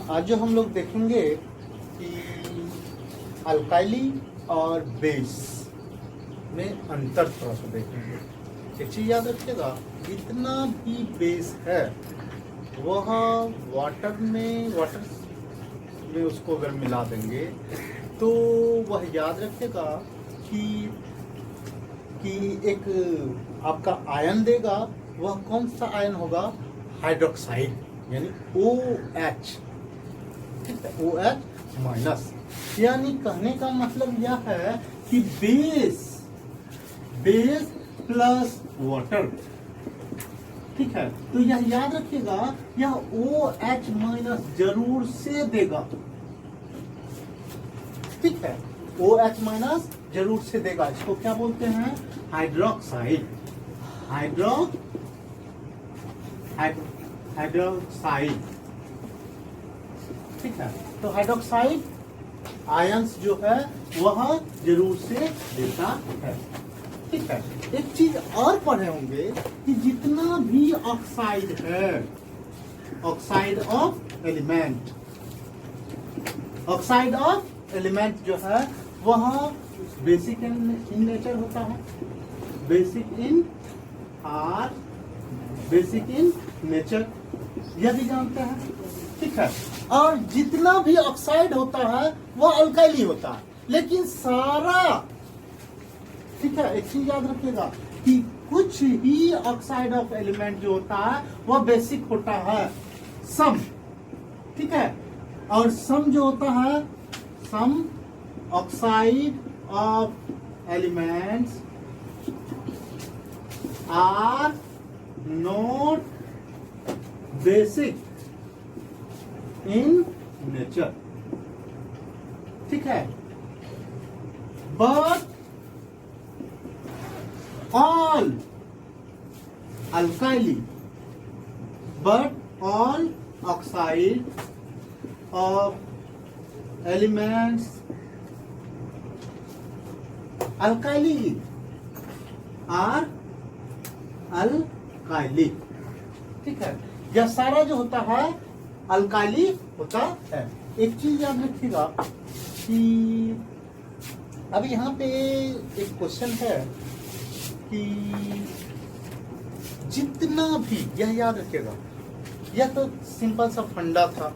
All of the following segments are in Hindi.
आज जो हम लोग देखेंगे कि अल्काइली और बेस में अंतर थोड़ा सा देखेंगे। एक चीज याद रखिएगा, जितना भी बेस है वह वाटर में उसको अगर मिला देंगे तो वह याद रखिएगा कि एक आपका आयन देगा। वह कौन सा आयन होगा? हाइड्रोक्साइड, यानी OH, ठीक है, OH माइनस। यानी कहने का मतलब यह है कि बेस प्लस वाटर, ठीक है। तो यह याद रखिएगा, यह OH माइनस जरूर से देगा, ठीक है, OH माइनस जरूर से देगा। इसको क्या बोलते हैं? हाइड्रोक्साइड। हाइड्रोक्साइड, ठीक है। तो हाइड्रोक्साइड आयंस जो है वह जरूर से देता है, ठीक है। एक चीज और पढ़े होंगे कि जितना भी ऑक्साइड है, ऑक्साइड ऑफ एलिमेंट जो है वह बेसिक इन नेचर होता है, बेसिक इन नेचर, यह भी जानते हैं, ठीक है। और जितना भी ऑक्साइड होता है वह अल्काइली होता है, लेकिन सारा, ठीक है, एक चीज याद रखिएगा कि कुछ ही ऑक्साइड ऑफ एलिमेंट जो होता है वह बेसिक होता है, सम, ठीक है। और सम जो होता है, some oxide of elements are not basic in nature, ठीक है। But all oxide of elements alkali are alkali, ठीक है। यह सारा जो होता है अल्काइली होता है। एक चीज याद रखिएगा कि अब यहाँ पे एक क्वेश्चन है कि जितना भी, यह याद रखिएगा, यह तो सिंपल सा फंडा था,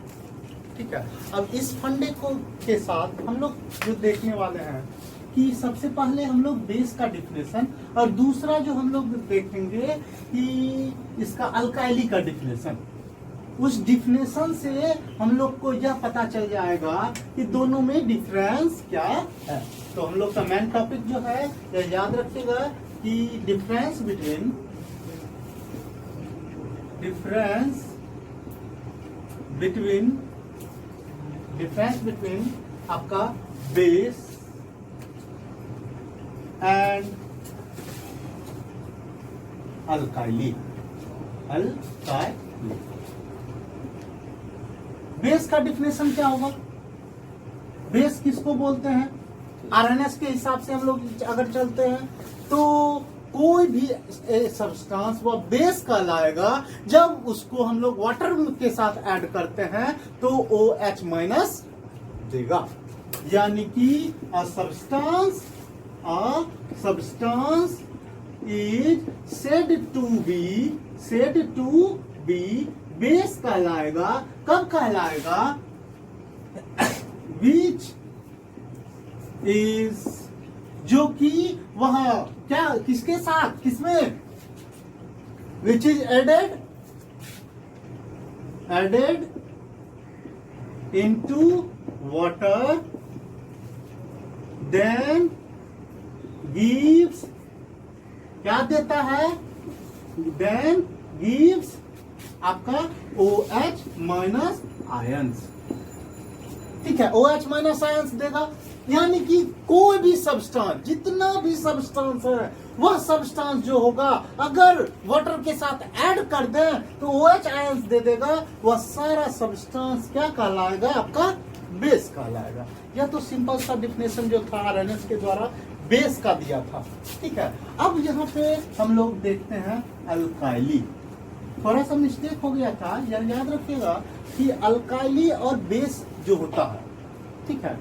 ठीक है। अब इस फंडे को के साथ हम लोग जो देखने वाले हैं कि सबसे पहले हम लोग बेस का डिफिनेशन, और दूसरा जो हम लोग देखेंगे कि इसका अल्काइली का डिफिनेशन। उस डिफिनेशन से हम लोग को यह पता चल जाएगा कि दोनों में डिफरेंस क्या है। तो हम लोग का मेन टॉपिक जो है यह याद रखिएगा कि डिफरेंस बिटवीन आपका बेस एंड अल्काइली। बेस का डिफिनेशन क्या होगा? बेस किसको बोलते हैं? आरएनएस के हिसाब से हम लोग अगर चलते हैं तो कोई भी सब्सटेंस वो बेस कहलाएगा जब उसको हम लोग वाटर के साथ ऐड करते हैं तो OH माइनस देगा। यानी कि a substance is said to be base कहलाएगा। कब कहलाएगा? विच इज, जो कि वह क्या, किसके साथ, किसमें? Which is added into water then gives, क्या देता है? देन गिव्स आपका OH माइनस आयंस, ठीक है, OH माइनस आयंस देगा। यानी कि कोई भी सब्सटेंस, जितना भी सब्सटेंस है वह सब्सटेंस जो होगा अगर वाटर के साथ ऐड कर दें तो OH आयंस दे देगा। वह सारा सब्सटेंस क्या कहलाएगा? आपका बेस कहलाएगा। यह तो सिंपल सा डिफिनेशन जो था आरएनएस के द्वारा बेस का दिया था, ठीक है। अब यहाँ पे हम लोग देखते हैं अल्काइली। थोड़ा सा मिस्टेक हो गया था, याद रखिएगा कि अल्काइली और बेस जो होता है, ठीक है,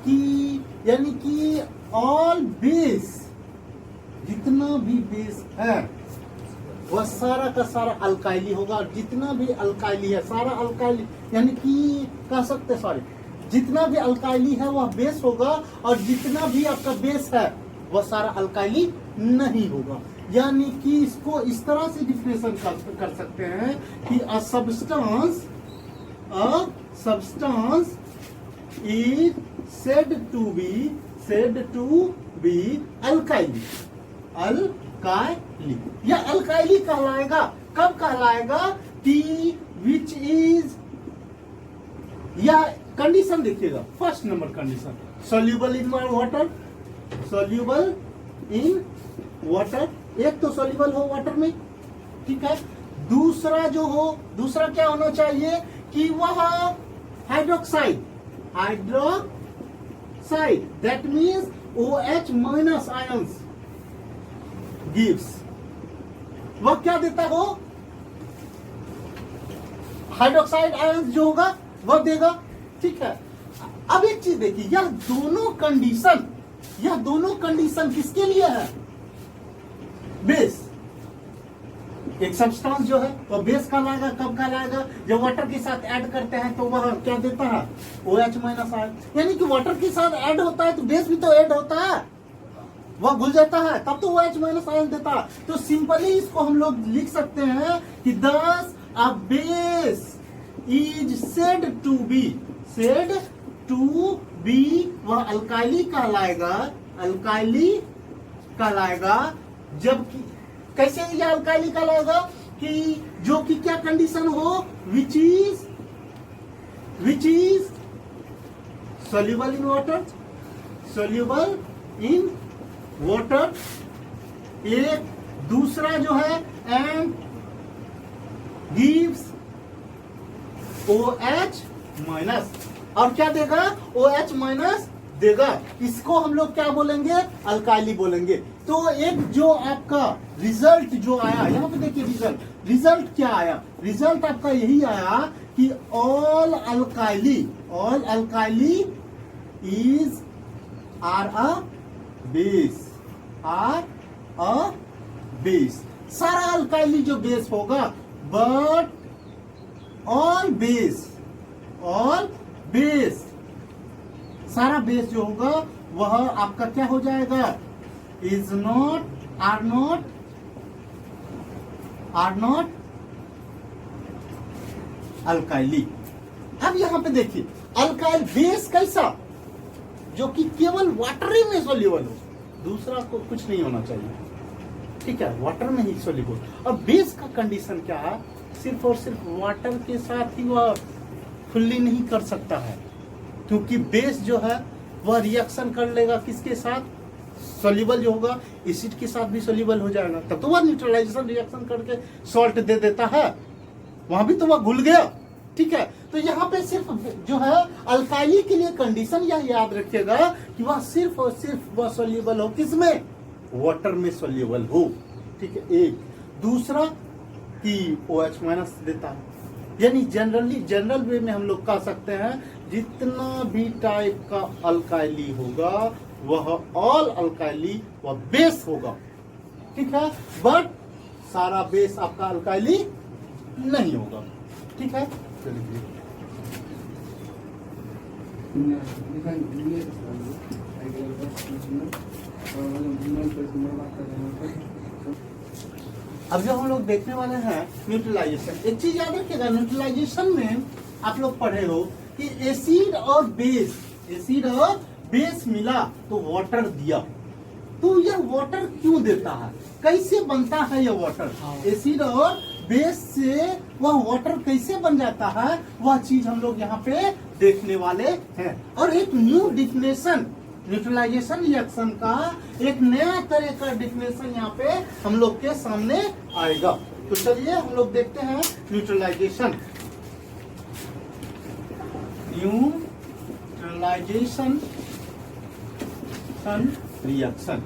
कि यानी कि ऑल बेस, जितना भी बेस है वह सारा का सारा अल्काइली होगा, और जितना भी अल्काइली है सारा अल्काइली, यानी कि कह सकते सॉरी, जितना भी अल्काइली है वह बेस होगा, और जितना भी आपका बेस है वह सारा अल्काइली नहीं होगा। यानी कि इसको इस तरह से डिफिनेशन कर सकते हैं कि a substance is said to be अल्काइली, अल्काइली या अल्काइली कहलाएगा। कब कहलाएगा कि विच इज, या कंडीशन देखिएगा, first number condition soluble in water, soluble in water, एक तो सोल्यूबल हो वाटर में, ठीक है। दूसरा जो हो, दूसरा क्या होना चाहिए कि वह hydroxide, that means OH minus ions gives, वह क्या देता हो, हाइड्रोक्साइड आयंस जो होगा वह देगा, ठीक है। अब एक चीज देखिए, यह दोनों कंडीशन किसके लिए है, बेस। एक सब्सटेंस जो है वह बेस कहलाएगा, कब कहलाएगा, जब वाटर के साथ ऐड करते हैं तो वह क्या देता है, OH माइनस आयन, यानी कि वाटर के साथ ऐड होता है तो बेस भी तो ऐड होता है, वह घुल जाता है तब तो OH माइनस आयन देता है। तो सिंपली इसको हम लोग लिख सकते हैं कि thus a base is said to be वह अल्काइली कहलाएगा, जबकि कैसे यह अल्काइली कहलाएगा कि जो कि क्या कंडीशन हो, which is soluble in water, एक दूसरा जो है एंड गिव्स OH माइनस, और क्या देगा, OH माइनस देगा। इसको हम लोग क्या बोलेंगे, अल्काइली बोलेंगे। तो एक जो आपका रिजल्ट जो आया, यहाँ पे देखिए रिजल्ट क्या आया, रिजल्ट आपका यही आया कि all alkali is are a base, सारा अल्काइली जो बेस होगा, बट ऑल बेस सारा बेस जो होगा वह आपका क्या हो जाएगा, आर नॉट अल्काइली। अब यहां पे देखिए अल्काइल बेस कैसा, जो कि केवल वाटर ही में सोल्यूबल हो, दूसरा को कुछ नहीं होना चाहिए, ठीक है, वाटर में ही सोल्यूबल। और बेस का कंडीशन क्या है, सिर्फ और सिर्फ वाटर के साथ ही वह फुल्ली नहीं कर सकता है, क्योंकि बेस जो है वह रिएक्शन कर लेगा किसके साथ, सोल्यूबल जो होगा एसिड के साथ भी सोल्यूबल हो जाएगा, तब तो वह न्यूट्रलाइजेशन रिएक्शन करके सॉल्ट दे देता है, वहां भी तो वह घुल गया, ठीक है। तो यहाँ पे सिर्फ जो है अल्काइली के लिए कंडीशन यह याद रखिएगा कि वह सिर्फ और सिर्फ वह सोल्यूबल हो किसमें, वाटर में सोल्यूबल हो, ठीक है। एक दूसरा कि OH माइनस देता है, यानी जनरल वे में हम लोग कह सकते हैं जितना भी टाइप का अल्काइली होगा वह ऑल अल्काइली वह बेस होगा, ठीक है, बट सारा बेस आपका अल्काइली नहीं होगा, ठीक है। अब जो हम लोग देखने वाले हैं न्यूट्रलाइजेशन, एक चीज याद रखिएगा, न्यूट्रलाइजेशन में आप लोग पढ़े हो कि एसिड और बेस मिला तो वाटर दिया, तो यह वाटर क्यों देता है, कैसे बनता है यह वाटर, एसिड और बेस से वह वाटर कैसे बन जाता है, वह चीज हम लोग यहाँ पे देखने वाले हैं। और एक न्यू डिफिनेशन न्यूट्रलाइजेशन रिएक्शन का, एक नया तरह का डिफिनेशन यहाँ पे हम लोग के सामने आएगा। तो चलिए हम लोग देखते हैं न्यूट्रलाइजेशन रिएक्शन।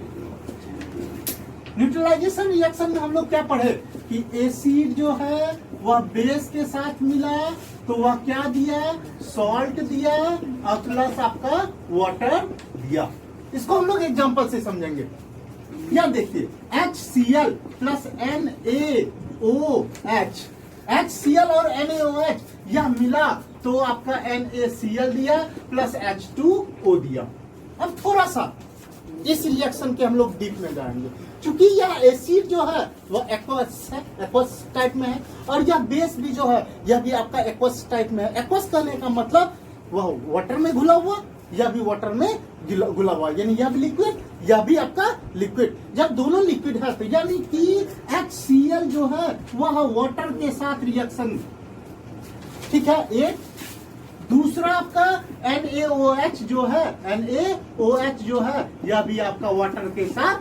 न्यूट्रलाइजेशन रिएक्शन में हम लोग क्या पढ़े कि एसिड जो है वह बेस के साथ मिला तो वह क्या दिया, सॉल्ट दिया और प्लस आपका वाटर दिया। इसको हम लोग एग्जांपल से समझेंगे। या देखिए HCl प्लस NaOH, HCl और NaOH यह मिला तो आपका NaCl दिया प्लस H2O दिया। अब थोड़ा सा इस रिएक्शन के हम लोग डीप में जाएंगे, क्योंकि यह एसिड जो है वह एक्वस है, एक्वस टाइप में है, और यह बेस भी जो है यह भी आपका एक्वस टाइप में है। एक्वस कहने का मतलब वह वाटर में घुला हुआ, यह भी वाटर में घुला हुआ, यानी यह भी लिक्विड, यह भी आपका लिक्विड। जब दोनों लिक्विड है तो यानी कि HCl जो है वह वाटर के साथ रिएक्शन, ठीक है, एक। दूसरा आपका NaOH जो है, NaOH जो है यह भी आपका वाटर के साथ,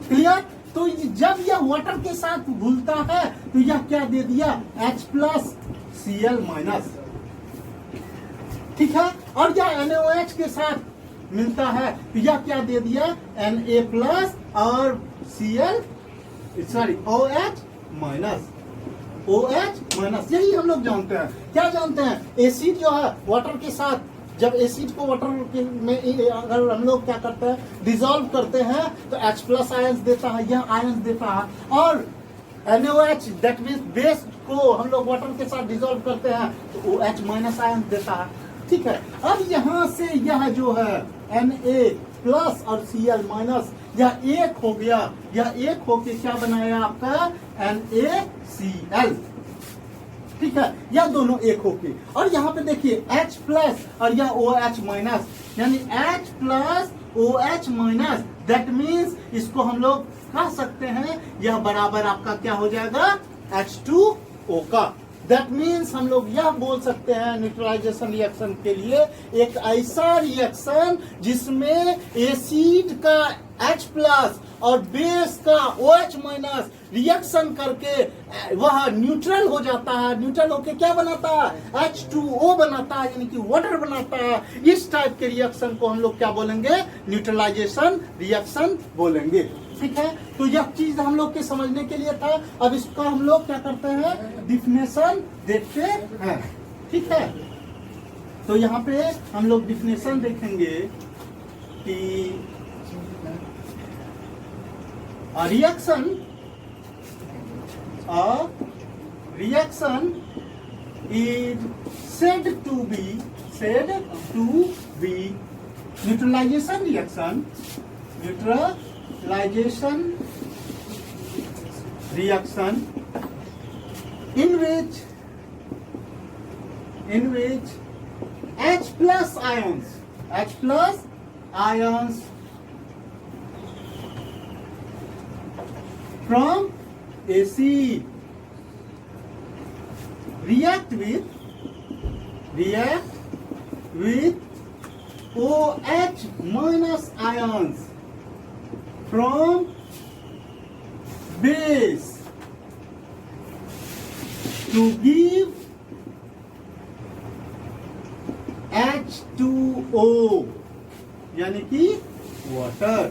क्लियर। तो जब यह वाटर के साथ घुलता है तो यह क्या दे दिया, H प्लस Cl माइनस, ठीक है। और यह NaOH के साथ मिलता है तो यह क्या दे दिया, Na प्लस और Cl, sorry OH minus, OH minus. यही हम लोग जानते हैं। क्या जानते हैं, एसिड जो है वाटर के साथ, जब एसिड को वाटर में अगर हम लोग क्या करते हैं, डिसॉल्व करते हैं तो H प्लस आयंस देता है, यह आयंस देता है। और NaOH दैट मीन्स बेस को हम लोग वाटर के साथ डिसॉल्व करते हैं तो OH माइनस आयंस देता है, ठीक है। अब यहाँ से यह जो है Na प्लस और Cl माइनस यह एक हो गया, यह एक होके क्या बनाया आपका NaCl, ठीक है। यह दोनों एक होके, और यहाँ पे देखिए H प्लस और यह OH माइनस, यानी H plus OH minus, that means इसको हम लोग कह सकते हैं यह बराबर आपका क्या हो जाएगा, H2O का। दैट मीन्स हम लोग यह बोल सकते हैं न्यूट्रलाइजेशन रिएक्शन के लिए एक ऐसा रिएक्शन जिसमें एसिड का H प्लस और बेस का OH माइनस रिएक्शन करके वह न्यूट्रल हो जाता है। न्यूट्रल होके क्या बनाता है, H2O बनाता है, यानी कि वाटर बनाता है। इस टाइप के रिएक्शन को हम लोग क्या बोलेंगे, न्यूट्रलाइजेशन रिएक्शन बोलेंगे, ठीक है। तो यह चीज हम लोग के समझने के लिए था। अब इसका हम लोग क्या करते हैं, डिफिनेशन देखते हैं, ठीक है। तो यहाँ पे हम लोग डिफिनेशन देखेंगे कि a reaction is said to be neutralization reaction in which H plus ions from acid react with OH minus ions from base to give H2O, यानी कि वाटर,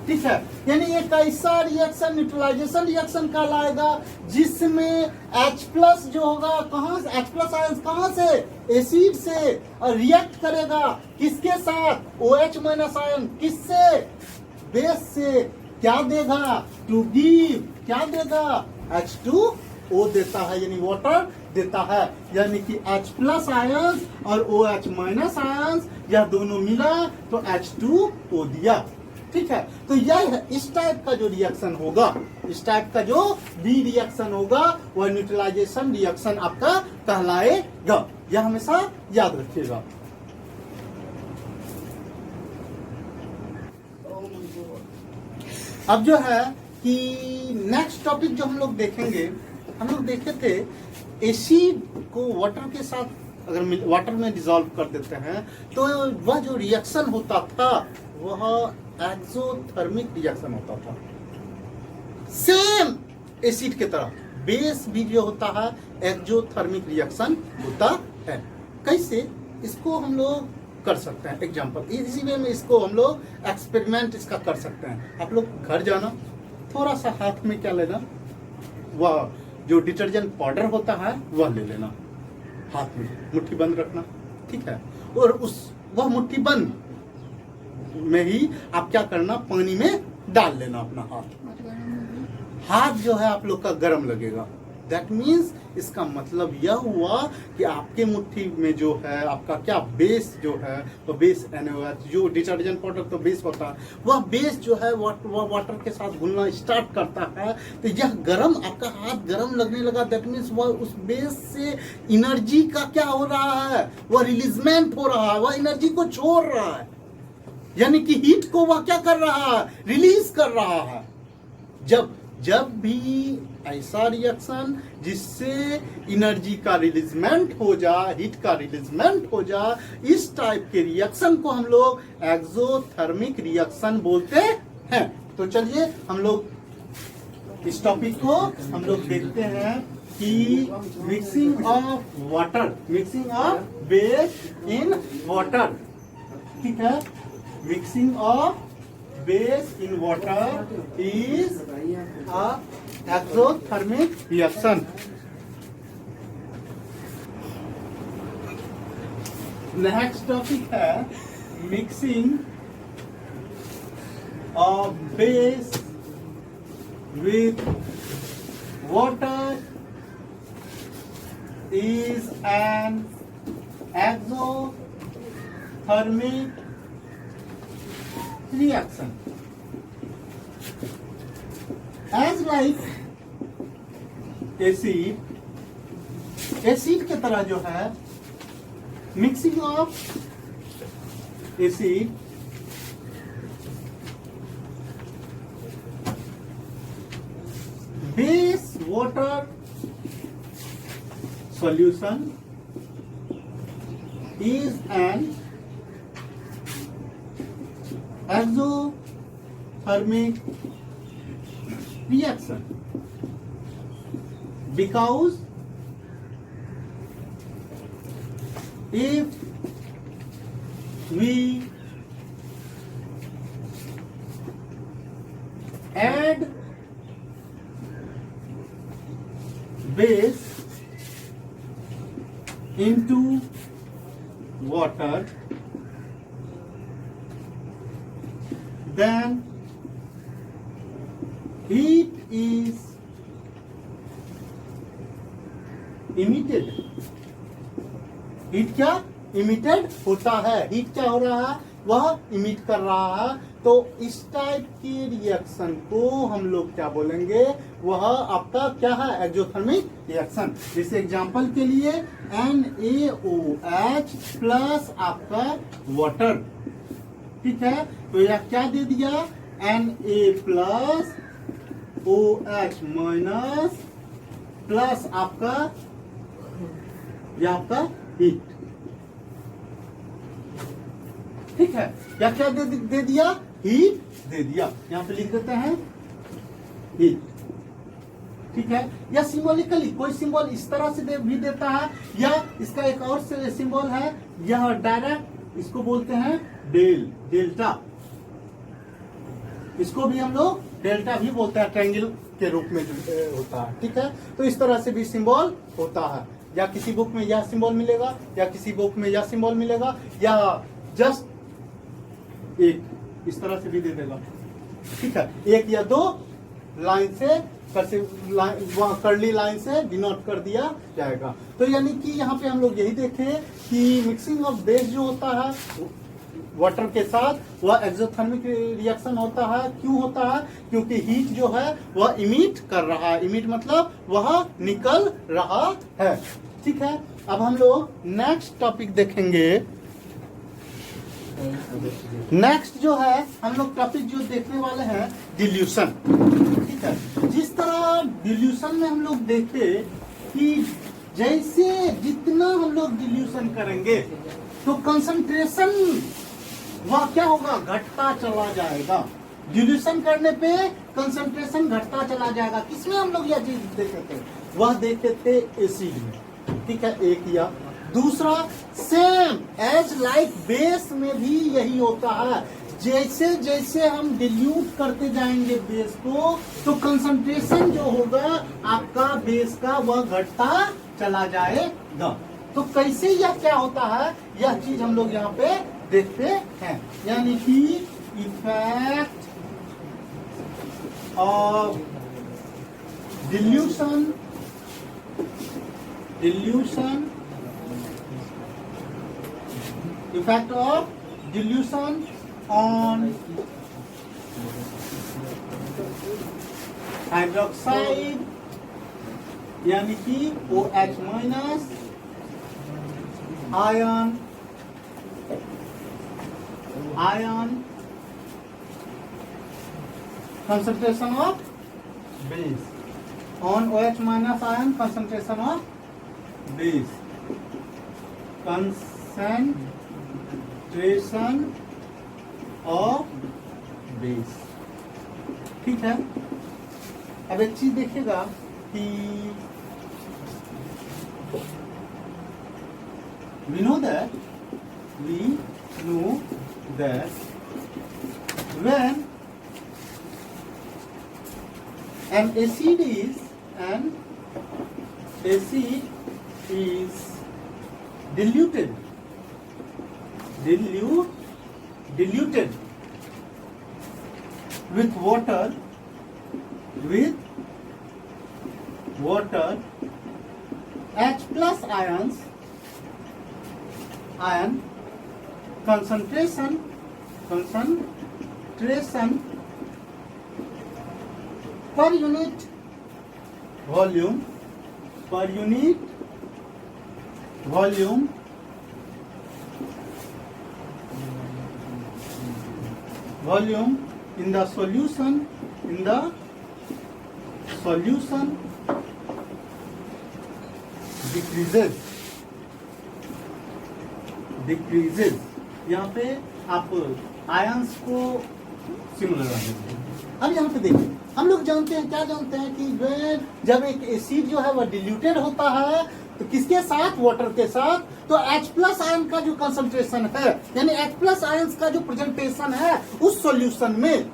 ठीक है। यानी एक ऐसा रिएक्शन न्यूट्रलाइजेशन रिएक्शन कहलाएगा जिसमें H प्लस जो होगा, कहां से H प्लस आयंस कहां से, एसिड से, और रिएक्ट करेगा किसके साथ, OH माइनस आयन, किससे, बेस से। क्या देगा, टू गिव, क्या देगा, H2O देता है, यानी वाटर देता है। यानी कि H प्लस आयंस और OH माइनस आयंस यह दोनों मिला तो H2O दिया, ठीक है। तो यह इस टाइप का जो रिएक्शन होगा, इस टाइप का जो बी रिएक्शन होगा वह न्यूट्रलाइजेशन रिएक्शन आपका कहलाएगा। यह हमेशा याद रखिएगा। अब जो है कि नेक्स्ट टॉपिक जो हम लोग देखेंगे, हम लोग देखे थे एसिड को वाटर के साथ अगर वाटर में डिसॉल्व कर देते हैं तो वह जो रिएक्शन होता था वह एक्सोथर्मिक रिएक्शन होता था, सेम एसिड की तरह। बेस भी जो होता है एक्सोथर्मिक रिएक्शन होता है। कैसे, इसको हम लोग कर सकते हैं एग्जांपल, इसी वे में इसको हम लोग एक्सपेरिमेंट इसका कर सकते हैं। आप लोग घर जाना, थोड़ा सा हाथ में क्या लेना, वह जो डिटर्जेंट पाउडर होता है वह ले लेना, हाथ में मुट्ठी बंद रखना, ठीक है। और वह मुट्ठी बंद में ही आप क्या करना, पानी में डाल लेना अपना हाथ जो है आप लोग का गर्म लगेगा। दैट मीन्स इसका मतलब यह हुआ कि आपके मुट्ठी में जो है आपका क्या बेस जो है, वो बेस NaOH, जो डिटर्जेंट पाउडर तो बेस होता है, वह बेस जो है वह वाटर के साथ घुलना स्टार्ट करता है। तो यह गर्म, आपका हाथ गर्म लगने लगा, दैट मीन्स वह उस बेस से एनर्जी का क्या हो रहा है, वह रिलीजमेंट हो रहा है, वह एनर्जी को छोड़ रहा है, यानी कि हीट को वह क्या कर रहा है, रिलीज कर रहा है। जब भी ऐसा रिएक्शन जिससे एनर्जी का रिलीजमेंट हो जा, हीट का रिलीजमेंट हो जा, इस टाइप के रिएक्शन को हम लोग एक्सोथर्मिक रिएक्शन बोलते हैं। तो चलिए हम लोग इस टॉपिक को हम लोग देखते हैं कि mixing of water, mixing of base in water, ठीक है। Mixing of base in water is a exothermic reaction. Next topic है mixing of base with water is an exothermic reaction. As like acid के तरह जो है mixing of acid base water solution is an exothermic reaction because if we add base into water, then heat is emitted. Heat क्या इमिटेड होता है, हीट क्या हो रहा है, वह इमिट कर रहा है। तो इस टाइप की रिएक्शन को हम लोग क्या बोलेंगे, वह आपका क्या है, एक्सोथर्मिक रिएक्शन। जैसे एग्जांपल के लिए NaOH प्लस आपका वाटर, ठीक है। तो यह क्या दे दिया, Na plus OH minus plus आपका यह आपका हीट, ठीक है। या क्या दे दिया, हीट दे दिया, यहां पे लिख देते हैं हीट, ठीक है। या सिंबॉलिकली कोई सिंबल इस तरह से भी देता है, या इसका एक और सिंबल है, यह डायरेक्ट इसको बोलते हैं डेल्टा, इसको भी हम लोग डेल्टा भी बोलते हैं, ट्रायंगल के रूप में होता है, ठीक है। तो इस तरह से भी सिंबल होता है, या किसी बुक में यह सिंबल मिलेगा, या किसी बुक में यह सिंबल मिलेगा, या जस्ट एक इस तरह से भी दे देगा, ठीक है। एक या दो लाइन से कर्ली लाइन से डिनोट कर दिया जाएगा। तो यानी कि यहाँ पे हम लोग यही देखें कि मिक्सिंग ऑफ बेस जो होता है वाटर के साथ, वह एक्सोथर्मिक रिएक्शन होता है। क्यों होता है, क्योंकि हीट जो है वह इमिट कर रहा है, इमिट मतलब वह निकल रहा है, ठीक है। अब हम लोग नेक्स्ट टॉपिक देखेंगे। नेक्स्ट जो है हम लोग टॉपिक जो देखने वाले हैं डिल्यूशन, ठीक है। जिस तरह डिल्यूशन में हम लोग देखे कि जैसे जितना हम लोग डिल्यूशन करेंगे तो कंसंट्रेशन वह क्या होगा, घटता चला जाएगा। डिल्यूशन करने पे कंसंट्रेशन घटता चला जाएगा। किसमें हम लोग यह चीज देखे थे, वह देखे थे एसिड में, ठीक है। एक या दूसरा सेम एज लाइक बेस में भी यही होता है। जैसे जैसे हम डिल्यूट करते जाएंगे बेस को, तो कंसंट्रेशन जो होगा आपका बेस का वह घटता चला जाएगा। तो कैसे यह क्या होता है, यह चीज हम लोग यहाँ पे देखते हैं। यानी कि effect of dilution effect of dilution on hydroxide, यानी कि OH minus ion concentration of base on OH minus ion concentration of base, concentration of base। ठीक है। अब एक चीज देखिएगा कि we know that when an acid is diluted with water H plus ion concentration per unit volume in the solution decreases। यहाँ पे आप आयंस को सिमिलर रखेंगे। अब यहाँ पे देखिए, हम लोग जानते हैं कि जब एक एसिड जो है वह डिल्यूटेड होता है तो किसके साथ, वाटर के साथ, तो H प्लस आयन का जो कंसंट्रेशन है, यानी H प्लस आयन का जो प्रेजेंटेशन है उस सॉल्यूशन में,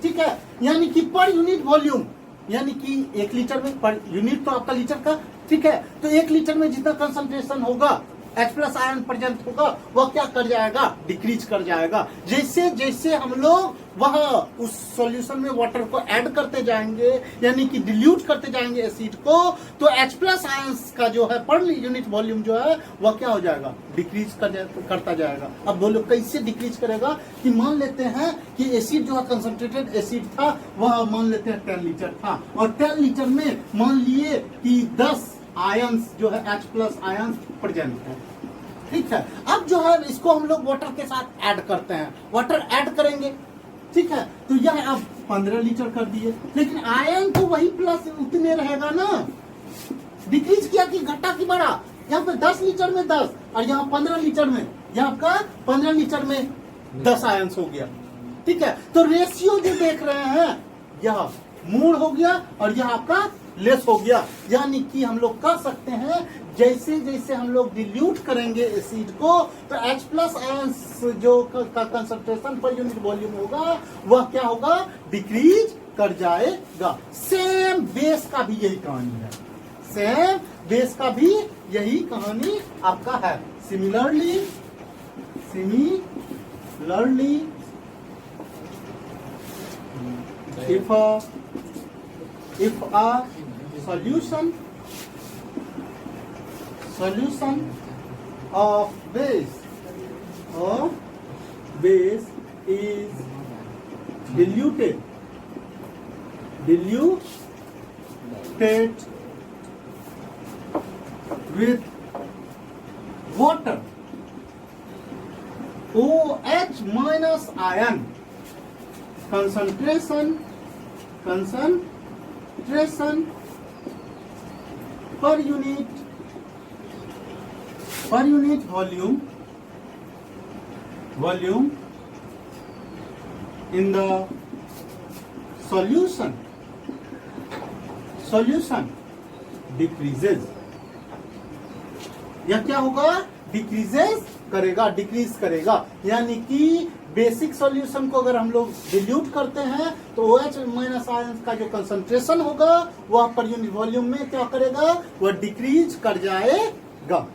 ठीक है, यानी कि पर यूनिट वॉल्यूम, यानी कि 1 लीटर में, पर यूनिट तो आपका लीटर का, ठीक है, तो 1 लीटर में जितना कंसंट्रेशन होगा H प्लस आयन प्रेजेंट होगा वह क्या कर जाएगा, डिक्रीज कर जाएगा। जैसे जैसे हम लोग वह उस सॉल्यूशन में वाटर को ऐड करते जाएंगे, यानी कि डिल्यूट करते जाएंगे एसिड को, तो H प्लस आयन का जो है पर यूनिट वॉल्यूम जो है वह क्या हो जाएगा, डिक्रीज करता जाएगा। अब बोलो कैसे डिक्रीज करेगा, कि मान लेते हैं कि एसिड जो है कंसंट्रेटेड एसिड था, वह मान लेते हैं 10 लीटर था, और 10 लीटर में मान लिए कि 10 आयंस जो है H प्लस आयंस प्रेजेंट है, ठीक है। अब जो है इसको हम लोग वाटर के साथ ऐड करते हैं, वाटर ऐड करेंगे, ठीक है, तो यह अब 15 लीटर कर दिए, लेकिन आयन तो वही प्लस उतने रहेगा ना, डिक्रीज किया कि घटा कि बढ़ा, यहाँ पे 10 लीटर में 10 और यहाँ 15 लीटर में, यहाँ आपका 15 लीटर में 10 आयंस हो गया, ठीक है। तो रेशियो जो देख रहे हैं यह मोर हो गया और यह आपका लेस हो गया, यानी कि हम लोग कह सकते हैं जैसे जैसे हम लोग डिल्यूट करेंगे एसिड को, तो H प्लस आयंस जो का कंसंट्रेशन पर यूनिट वॉल्यूम होगा वह क्या होगा, डिक्रीज कर जाएगा। सेम बेस का भी यही कहानी है, सेम बेस का भी यही कहानी आपका है। Similarly if a solution of base is diluted with water OH minus ion, concentration per unit volume in the solution decreases। यह क्या होगा, डिक्रीजेस करेगा, डिक्रीज करेगा। यानी कि बेसिक सॉल्यूशन को अगर हम लोग डिल्यूट करते हैं तो OH माइनस आयंस का जो कंसंट्रेशन होगा वह पर यूनिट वॉल्यूम में क्या करेगा, वह डिक्रीज कर जाएगा।